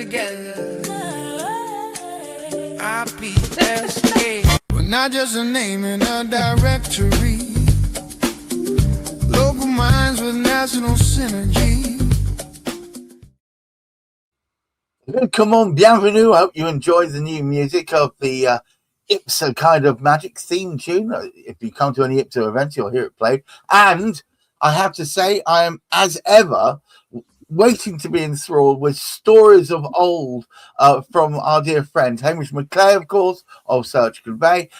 together. IPSA. We're not just a name in a directory. Local minds with national synergy. Come on, bienvenue. I hope you enjoy the new music of the IPSA kind of magic theme tune. If you come to any IPSA events, you'll hear it played. And I have to say, I am, as ever, waiting to be enthralled with stories of old from our dear friend Hamish Kerai, of course, of Search Convey,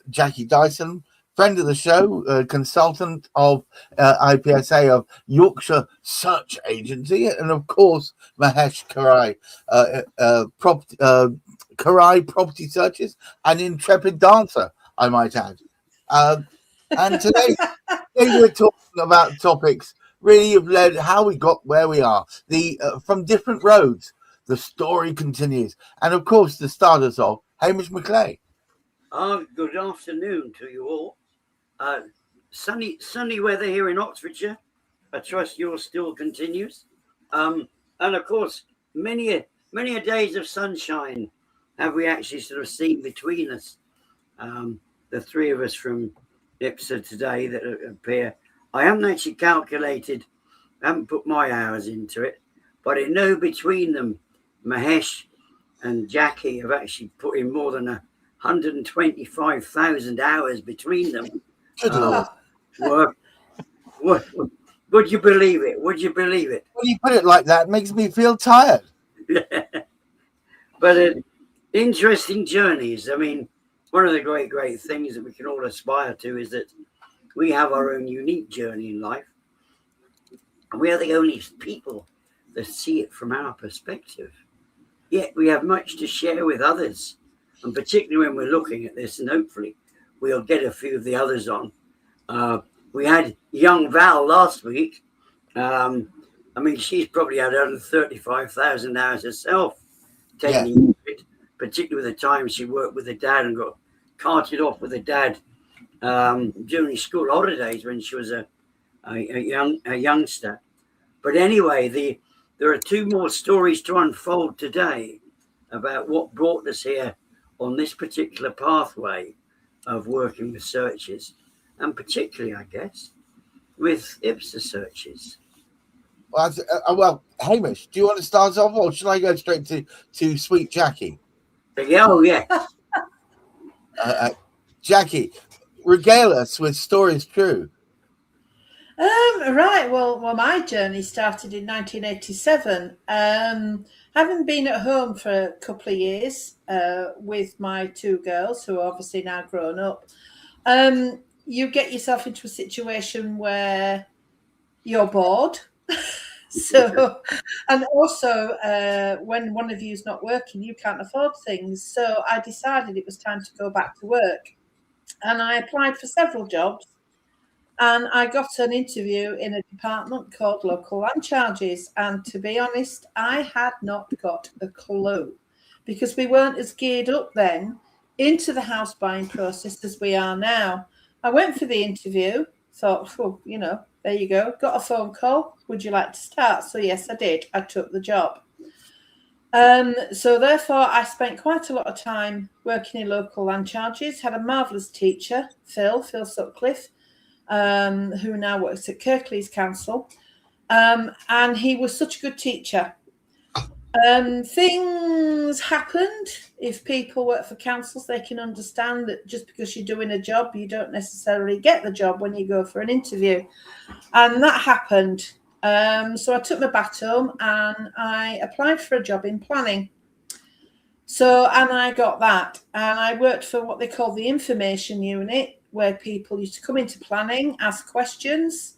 Jackie Dyson, friend of the show, consultant of IPSA of Yorkshire Search Agency, and of course Mahesh Kerai, Kerai Property Searches, an intrepid dancer, I might add. And today we're talking about topics really have led how we got where we are. From different roads, the story continues, and of course the starters of Hamish Kerai. Good afternoon to you all. Sunny weather here in Oxfordshire. I trust yours still continues. And of course, many a days of sunshine have we actually sort of seen between us. The three of us from IPSA today that appear. I haven't actually calculated, I haven't put my hours into it, but I know between them, Mahesh and Jackie have actually put in more than 125,000 hours between them. Would you believe it? Would you believe it? When you put it like that, it makes me feel tired. But interesting journeys. I mean, one of the great things that we can all aspire to is that we have our own unique journey in life. And we are the only people that see it from our perspective. Yet we have much to share with others. And particularly when we're looking at this, and hopefully we'll get a few of the others on. We had young Val last week. I mean, she's probably had 135,000 hours herself taking it, particularly with the time she worked with her dad and got carted off with her dad during school holidays when she was a youngster. But anyway, there are two more stories to unfold today about what brought us here on this particular pathway of working with searches, and particularly, I guess, with IPSA searches. Well, Hamish, do you want to start off, or should I go straight to sweet Jackie? Oh, yeah. Jackie, regale us with stories true. Right. Well, my journey started in 1987. Having been at home for a couple of years with my two girls, who are obviously now grown up, you get yourself into a situation where you're bored. So, and also when one of you is not working, you can't afford things. So I decided it was time to go back to work. And I applied for several jobs. And I got an interview in a department called Local Land Charges. And to be honest, I had not got a clue because we weren't as geared up then into the house buying process as we are now. I went for the interview, thought, well, there you go. Got a phone call. Would you like to start? So yes, I did. I took the job. So therefore, I spent quite a lot of time working in Local Land Charges. Had a marvellous teacher, Phil Sutcliffe, who now works at Kirklees Council. And he was such a good teacher. Things happened. If people work for councils, they can understand that just because you're doing a job, you don't necessarily get the job when you go for an interview. And that happened. So I took my bat home and I applied for a job in planning. And I got that. And I worked for what they call the information unit, where people used to come into planning, ask questions.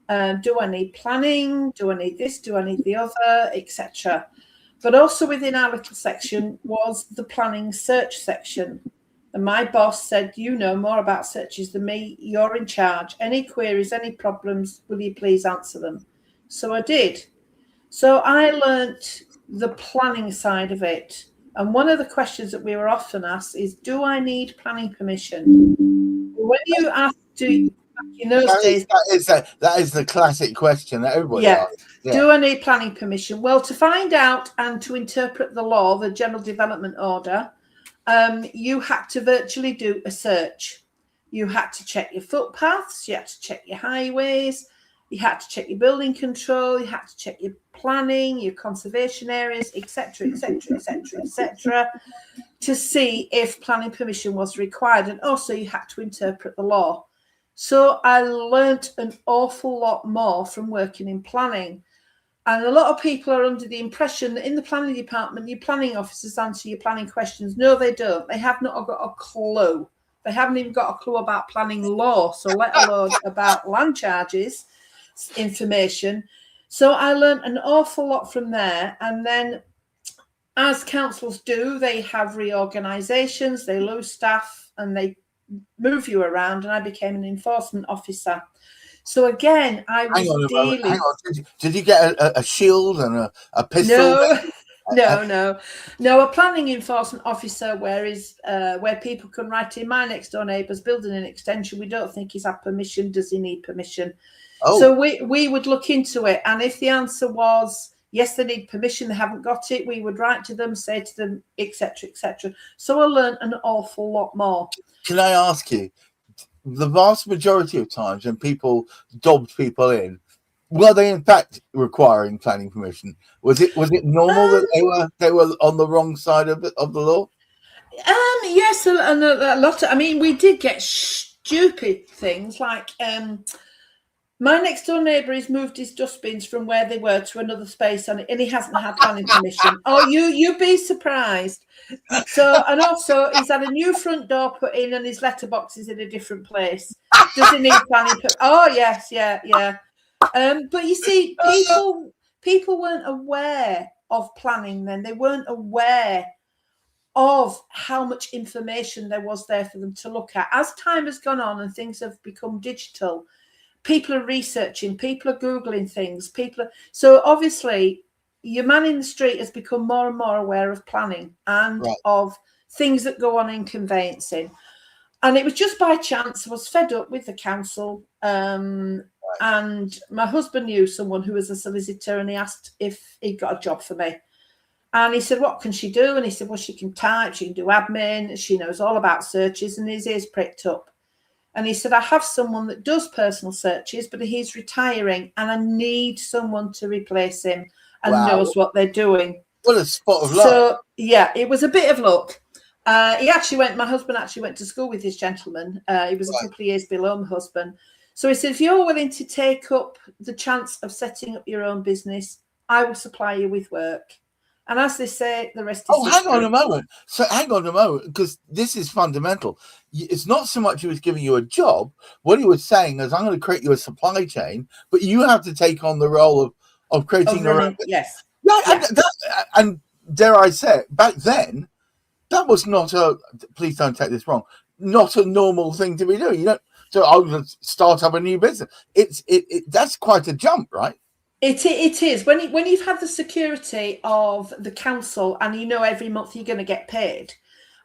Do I need planning? Do I need this? Do I need the other? Etc. But also within our little section was the planning search section. And my boss said, you know more about searches than me. You're in charge. Any queries, any problems, will you please answer them? So I did. So I learnt the planning side of it. And one of the questions that we were often asked is, do I need planning permission? When you ask, in those days, that is the classic question that everybody asks. Do I need planning permission? Well, to find out and to interpret the law, the General Development Order, you had to virtually do a search. You had to check your footpaths, you had to check your highways, you had to check your building control, you had to check your planning, your conservation areas, etc., etc., etc., etc., to see if planning permission was required. And also you had to interpret the law. So I learnt an awful lot more from working in planning. And a lot of people are under the impression that in the planning department, your planning officers answer your planning questions. No, they don't. They have not got a clue. They haven't even got a clue about planning law, so let alone about land charges information. So I learned an awful lot from there. And then, as councils do, they have reorganisations, they lose staff, and they move you around. And I became an enforcement officer. So again, I was dealing. Hang on. Did you get a shield and a pistol? No. A planning enforcement officer, where people can write in, my next door neighbour's building an extension. We don't think he's had permission. Does he need permission? Oh. So we would look into it, and if the answer was yes, they need permission, they haven't got it, we would write to them, say to them, etc., etc. So I learned an awful lot more. Can I ask you? The vast majority of times when people dobbed people in, were they in fact requiring planning permission? Was it normal that they were on the wrong side of the law? Yes, and a lot. I mean, we did get stupid things like my next door neighbour has moved his dustbins from where they were to another space, and he hasn't had planning permission. Oh, you'd be surprised. So, and also he's had a new front door put in, and his letterbox is in a different place. Does he need planning? Oh, yes, yeah. But you see, people weren't aware of planning then. They weren't aware of how much information there was there for them to look at. As time has gone on and things have become digital, people are researching, people are Googling things, so obviously your man in the street has become more and more aware of planning and of things that go on in conveyancing. And it was just by chance I was fed up with the council, and my husband knew someone who was a solicitor, and he asked if he got a job for me. And he said, what can she do? And he said, well, she can type, she can do admin, she knows all about searches. And his ears pricked up. And he said, I have someone that does personal searches, but he's retiring, and I need someone to replace him and knows what they're doing. What a spot of luck. So, yeah, it was a bit of luck. My husband actually went to school with this gentleman. He was a couple of years below my husband. So he said, if you're willing to take up the chance of setting up your own business, I will supply you with work. And as they say, the rest is history. Hang on a moment, because this is fundamental. It's not so much he was giving you a job. What he was saying is, I'm going to create you a supply chain, but you have to take on the role of creating your own. Yes. Yeah. And dare I say it, back then, that was not please don't take this wrong, not a normal thing to be doing. You don't, so I'm going to start up a new business. That's quite a jump, right? It is. When you've had the security of the council and you know every month you're going to get paid,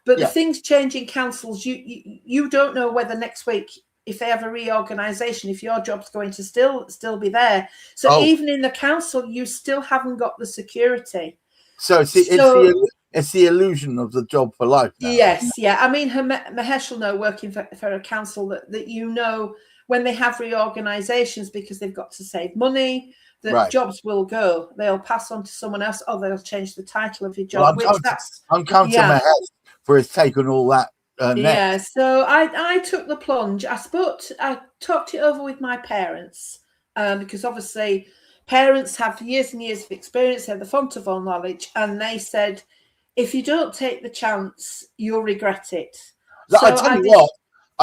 but the things change in councils, you don't know whether next week, if they have a reorganisation, if your job's going to still be there. So even in the council, you still haven't got the security. So it's the illusion of the job for life now. Yes, yeah. I mean, Mahesh will know, working for a council, that you know when they have reorganisations, because they've got to save money, that jobs will go. They'll pass on to someone else, or they'll change the title of your job. Well, I'm counting Mahesh for his take on all that. Yeah, so I took the plunge. I talked it over with my parents, because obviously parents have years and years of experience. They're the font of all knowledge, and they said, if you don't take the chance, you'll regret it. I tell you what,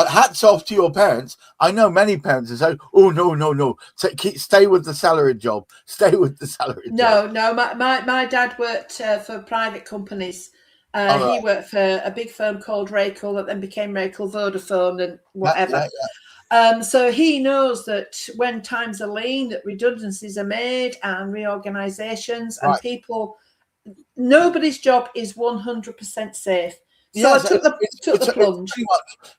hats off to your parents. I know many parents who say, oh, no. Stay with the salaried job. Stay with the salaried job. No. My dad worked for private companies. He worked for a big firm called Rakel that then became Rakel Vodafone and whatever. So he knows that when times are lean, that redundancies are made and reorganisations, and people, nobody's job is 100% safe. So I took the plunge.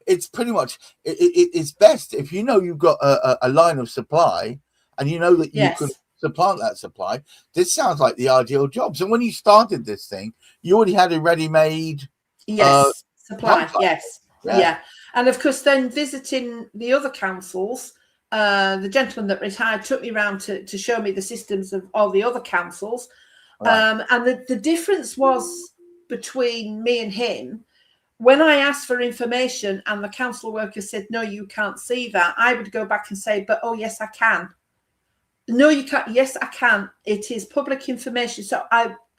It's pretty much it's best if you know you've got a line of supply, and you know that you can to plant that supply. This sounds like the ideal job. So when you started this thing, you already had a ready-made supply. pipeline. Yes, yeah. And of course, then visiting the other councils, the gentleman that retired took me around to show me the systems of all the other councils. Right. And the difference was between me and him. When I asked for information and the council worker said, no, you can't see that, I would go back and say, but oh, yes, I can. No, you can't. Yes, I can. It is public information. So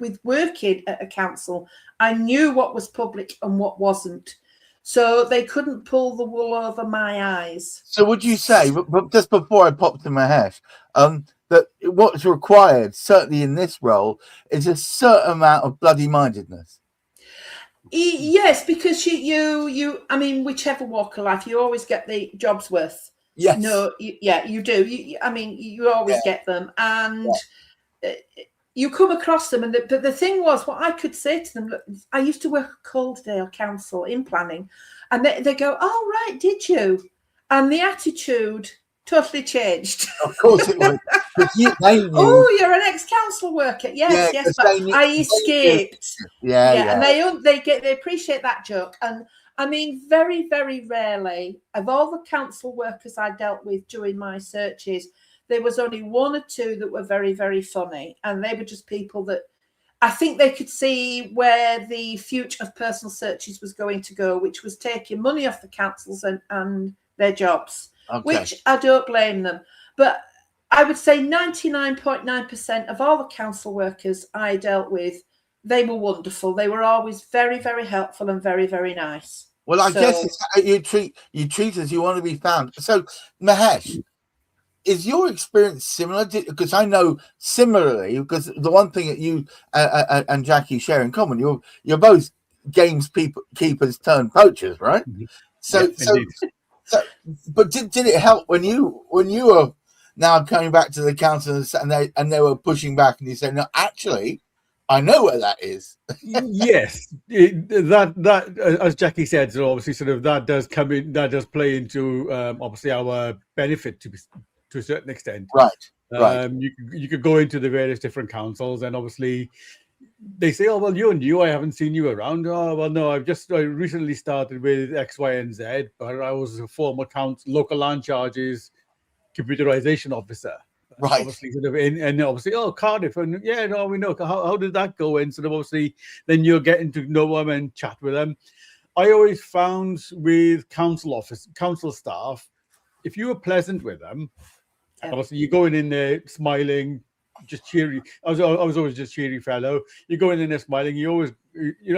with working at a council, I knew what was public and what wasn't. So they couldn't pull the wool over my eyes. So would you say, but just before I pop to Mahesh, that what's required, certainly in this role, is a certain amount of bloody mindedness? Yes, because you I mean, whichever walk of life, you always get the job's worth. Yes. No, you do. I mean, you always get them, and you come across them. And but the thing was, what I could say to them, look, I used to work at Calderdale Council in planning, and they go, "Oh, right, did you?" And the attitude totally changed. Of course it would. Oh, you're an ex-council worker. Yes, yes, but I escaped. Yeah. And they appreciate that joke. And I mean, very, very rarely of all the council workers I dealt with during my searches, there was only one or two that were very, very funny. And they were just people that I think they could see where the future of personal searches was going to go, which was taking money off the councils and their jobs, which I don't blame them. But I would say 99.9% of all the council workers I dealt with, they were wonderful. They were always very, very helpful and very, very nice. Well, I guess it's how you treat as you want to be found. So, Mahesh, is your experience similar? Because I know similarly, because the one thing that you and Jackie share in common, you're both games keepers turned poachers, right? Mm-hmm. So, but did it help when you were now coming back to the council and they were pushing back and you say, no, actually, I know where that is. Yes, that as Jackie said, so obviously sort of that does come in, that does play into obviously our benefit to a certain extent. Right. You could go into the various different councils and obviously they say, oh, well, you're new. I haven't seen you around. Oh, well, no, I recently started with X, Y, and Z, but I was a former local land charges computerization officer. Right. Obviously, sort of and obviously, oh, Cardiff, and yeah, no, we know. How did that go? And sort of obviously, then you're getting to know them and chat with them. I always found with council staff, if you were pleasant with them, obviously you're going in there smiling, just cheery. I was always just cheery fellow. You're going in there smiling. You're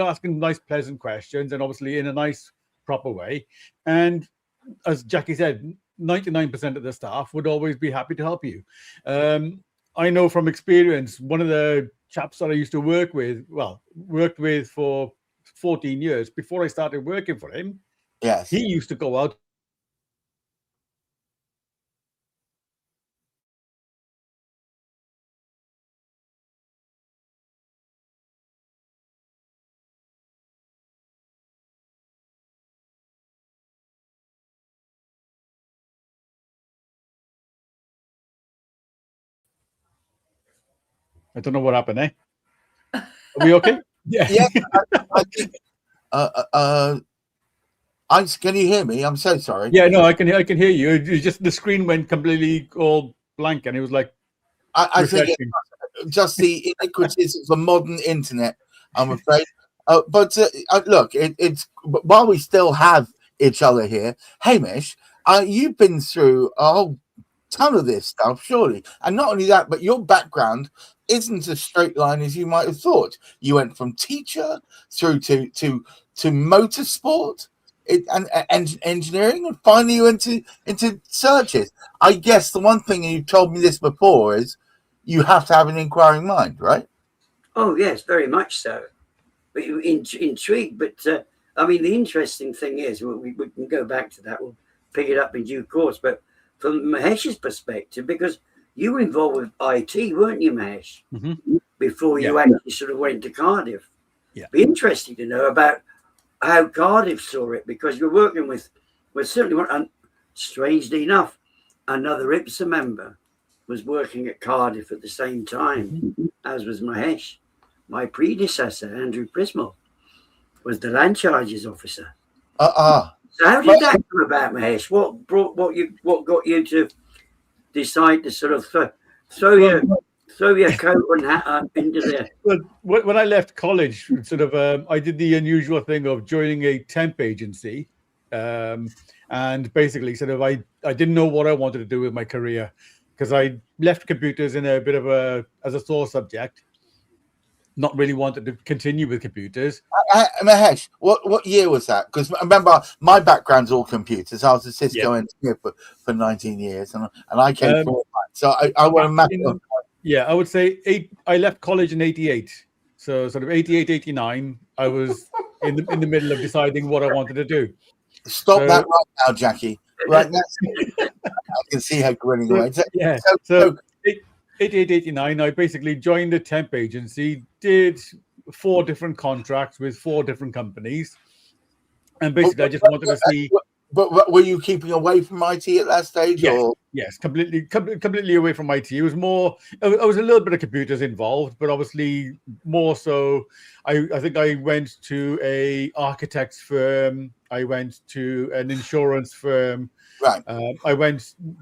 asking nice, pleasant questions, and obviously in a nice, proper way. And as Jackie said, 99% of the staff would always be happy to help you. I know from experience, one of the chaps that I used to worked with for 14 years before I started working for him. Yes. He used to go out. I don't know what happened, eh? Are we okay? Yeah. I think, can you hear me? I'm so sorry. Yeah, no, I can hear you. It just the screen went completely all blank, and it was like I think it's just the iniquities of the modern internet, I'm afraid. But look, it's while we still have each other here, Hamish, you've been through a whole ton of this stuff, surely, and not only that, but your background isn't as straight line as you might have thought. You went from teacher through to motorsport and engineering, and finally you went into searches. I guess the one thing, and you've told me this before, is you have to have an inquiring mind, right? Oh yes, very much so. But you're intrigued. But I mean, the interesting thing is, we can go back to that. We'll pick it up in due course. But from Mahesh's perspective, because you were involved with IT, weren't you, Mahesh? Mm-hmm. Before you actually sort of went to Cardiff. Yeah. Be interesting to know about how Cardiff saw it, because you're working with certainly one, and strangely enough, another IPSA member. was working at Cardiff at the same time as was Mahesh. My predecessor, Andrew Prismal, was the land charges officer. So how did that come about, Mahesh? What got you to decide to sort of throw your coat and hat up into the? Well, when I left college, sort of, I did the unusual thing of joining a temp agency, and basically, sort of, I didn't know what I wanted to do with my career because I left computers in a bit of as a sore subject. Not really wanted to continue with computers. Mahesh, what year was that? Because remember, my background's all computers. I was a Cisco engineer for 19 years, and I came from that. So I want to map. Yeah, I would say I left college in 88. So sort of 88, 89, I was in the middle of deciding what I wanted to do. Stop that right now, Jackie. Right now, I can see her grinning away. So 88, 89, I basically joined a temp agency, did 4 different contracts with 4 different companies. And basically, I just wanted to see. But were you keeping away from IT at that stage? Yes, completely away from IT. It was more, I was a little bit of computers involved, but obviously more so, I think I went to a architect's firm. I went to an insurance firm. Right.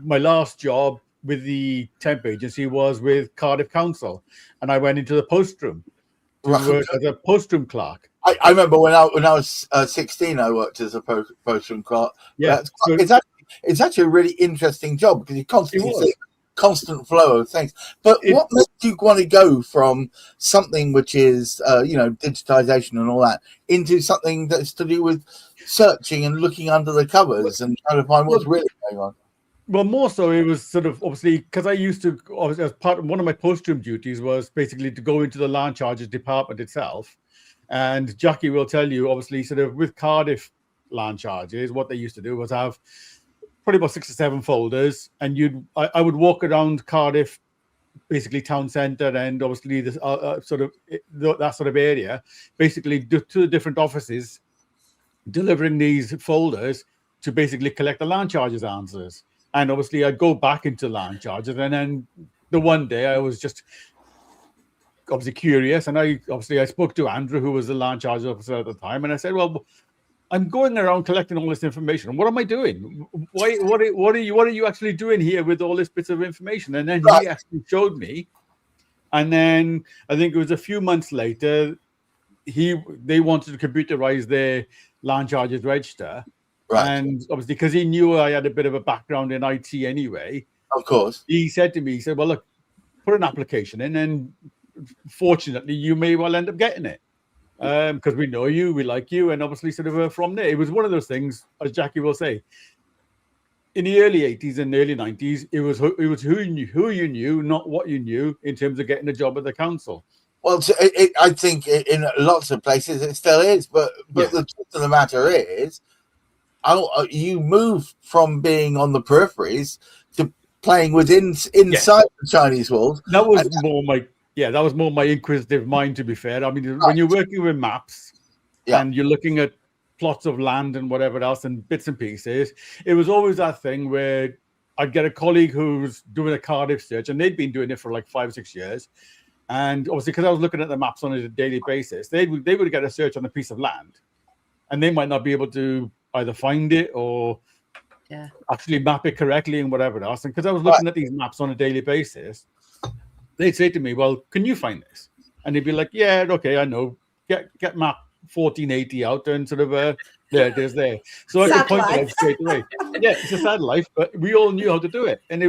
My last job with the temp agency was with Cardiff Council, and I went into the post room to work as a post room clerk. I remember when I was 16, I worked as a post room clerk. Yeah, it's actually a really interesting job because you constantly see constant flow of things. But what makes you want to go from something which is digitization and all that into something that's to do with searching and looking under the covers and trying to find what's really going on? Well, more so, it was sort of obviously because I used to, as part of one of my post-room duties was basically to go into the land charges department itself. And Jackie will tell you, obviously, sort of with Cardiff land charges, what they used to do was have probably about 6 or 7 folders, and I would walk around Cardiff, basically town centre, and obviously this that sort of area, basically to the different offices, delivering these folders to basically collect the land charges answers. And obviously, I'd go back into land charges, and then the one day I was just obviously curious, and I spoke to Andrew, who was the land charges officer at the time, and I said, "Well, I'm going around collecting all this information. What am I doing? What are you actually doing here with all this bits of information?" And then he actually showed me, and then I think it was a few months later, they wanted to computerize their land charges register. Right. And obviously, because he knew I had a bit of a background in IT anyway, of course, he said to me, he said, "Well, look, put an application in, and fortunately, you may well end up getting it because we know you, we like you." And obviously, sort of from there, it was one of those things, as Jackie will say, in the early 80s and early 90s, it was who you knew, not what you knew in terms of getting a job at the council. Well, I think in lots of places it still is, but the truth of the matter is, you move from being on the peripheries to playing inside the Chinese walls. That was more my inquisitive mind, to be fair. I mean, when you're working with maps and you're looking at plots of land and whatever else and bits and pieces, it was always that thing where I'd get a colleague who's doing a Cardiff search, and they'd been doing it for like 5 or 6 years. And obviously, because I was looking at the maps on a daily basis, they would get a search on a piece of land, and they might not be able to either find it or actually map it correctly and whatever else. And because I was looking at these maps on a daily basis, they'd say to me, "Well, can you find this?" And they'd be like, "Yeah, okay, I know. Get map 1480 out and sort of there it is there." So I could point it out straight away. Yeah, it's a sad life, but we all knew how to do it. And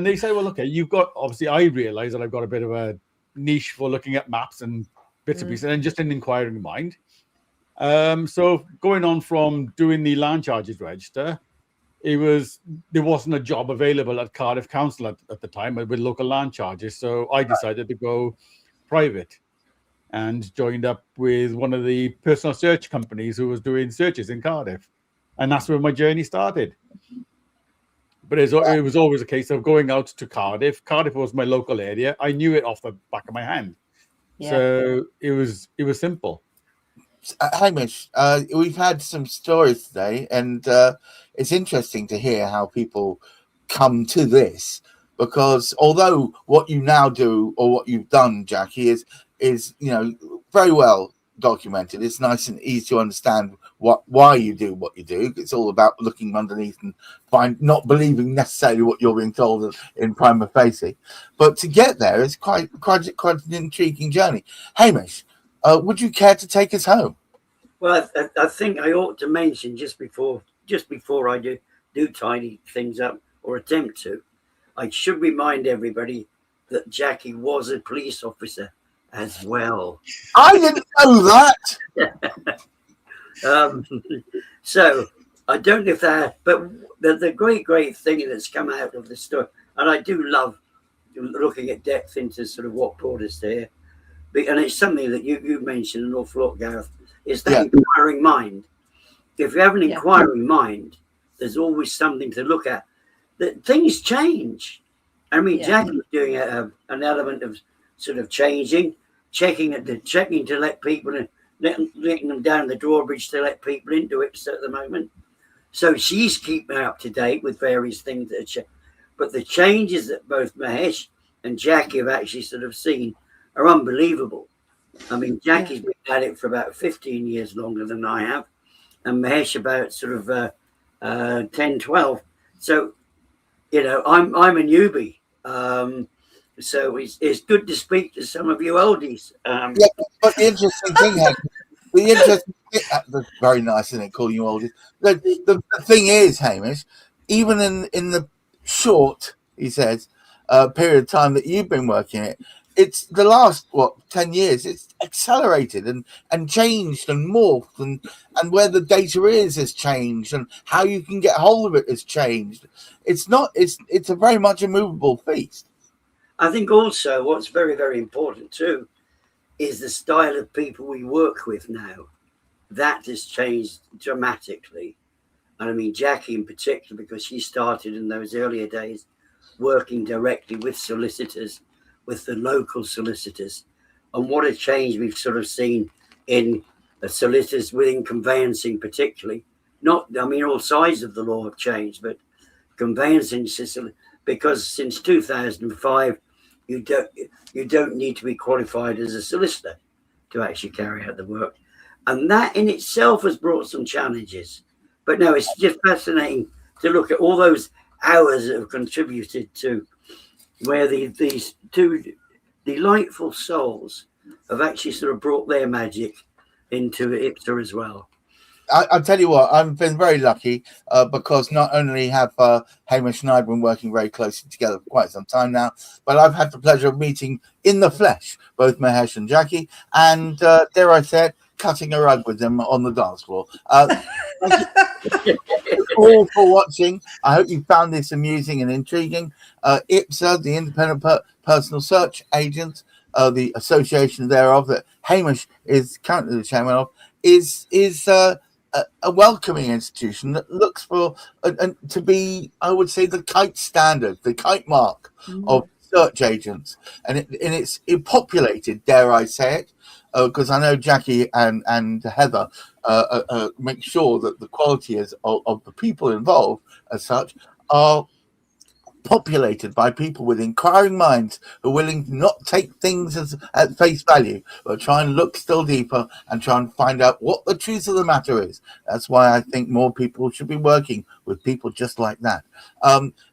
they say, "Well, okay, you've got," obviously I realized that I've got a bit of a niche for looking at maps and bits and pieces and just an inquiring mind. So going on from doing the land charges register, there wasn't a job available at Cardiff Council at the time with local land charges. So I decided to go private and joined up with one of the personal search companies who was doing searches in Cardiff. And that's where my journey started. But it was always a case of going out to Cardiff. Cardiff was my local area. I knew it off the back of my hand. Yeah. So it was simple. Hamish, we've had some stories today, and it's interesting to hear how people come to this. because although what you now do or what you've done, Jackie, is very well documented. It's nice and easy to understand why you do what you do. It's all about looking underneath and not believing necessarily what you're being told in prima facie. But to get there is quite an intriguing journey. Hamish, would you care to take us home? Well, I think I ought to mention just before I do tidy things up or attempt to, I should remind everybody that Jackie was a police officer as well. I didn't know that. So I don't know if that, but the great thing that's come out of the story, and I do love looking at depth into sort of what brought us there, and it's something that you mentioned an awful lot, Gareth, is that inquiring mind. If you have an inquiring mind, there's always something to look at. That things change. I mean, Jackie's doing an element of sort of changing, checking to let people in, letting them down the drawbridge to let people into it at the moment. So she's keeping up to date with various things that but the changes that both Mahesh and Jackie have actually sort of seen are unbelievable. I mean, Jackie's been at it for about 15 years longer than I have, and Mahesh about sort of 10, 12. So, I'm a newbie. So it's good to speak to some of you oldies. But the interesting thing, that's very nice, isn't it, calling you oldies? The thing is, Hamish, even in the short, he says, period of time that you've been working it, it's the last 10 years. It's accelerated and changed and morphed, and where the data has changed, and how you can get hold of it has changed. It's a very much a movable feast. I think also what's very, very important too is the style of people we work with now. That has changed dramatically. And I mean, Jackie in particular, because she started in those earlier days working directly with solicitors, with the local solicitors. And what a change we've sort of seen in the solicitors within conveyancing particularly. All sides of the law have changed, but conveyancing system, because since 2005, you don't need to be qualified as a solicitor to actually carry out the work. And that in itself has brought some challenges. But no, it's just fascinating to look at all those hours that have contributed to where these two delightful souls have actually sort of brought their magic into IPSA as well. I'll tell you what, I've been very lucky because not only have Hamish and I been working very closely together for quite some time now, but I've had the pleasure of meeting in the flesh both Mahesh and Jackie, and dare I say it, cutting a rug with them on the dance floor. Thank you all for watching. I hope you found this amusing and intriguing. IPSA, the Independent Personal Search Agents, the association thereof that Hamish is currently the chairman of, is a welcoming institution that looks for to be, I would say, the kite standard, the kite mark of search agents, and it's populated, dare I say it, because I know Jackie and Heather make sure that the quality of the people involved as such are populated by people with inquiring minds who are willing to not take things at face value, but try and look still deeper and try and find out what the truth of the matter is. That's why I think more people should be working with people just like that.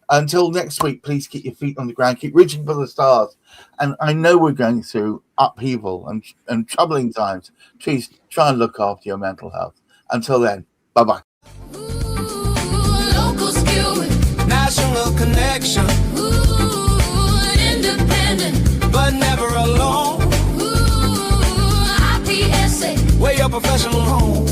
Until next week, please keep your feet on the ground, keep reaching for the stars. And I know we're going through upheaval and troubling times. Please try and look after your mental health. Until then, bye-bye. Local skill with national connection. Independent, but never alone. IPSA, where your professional home.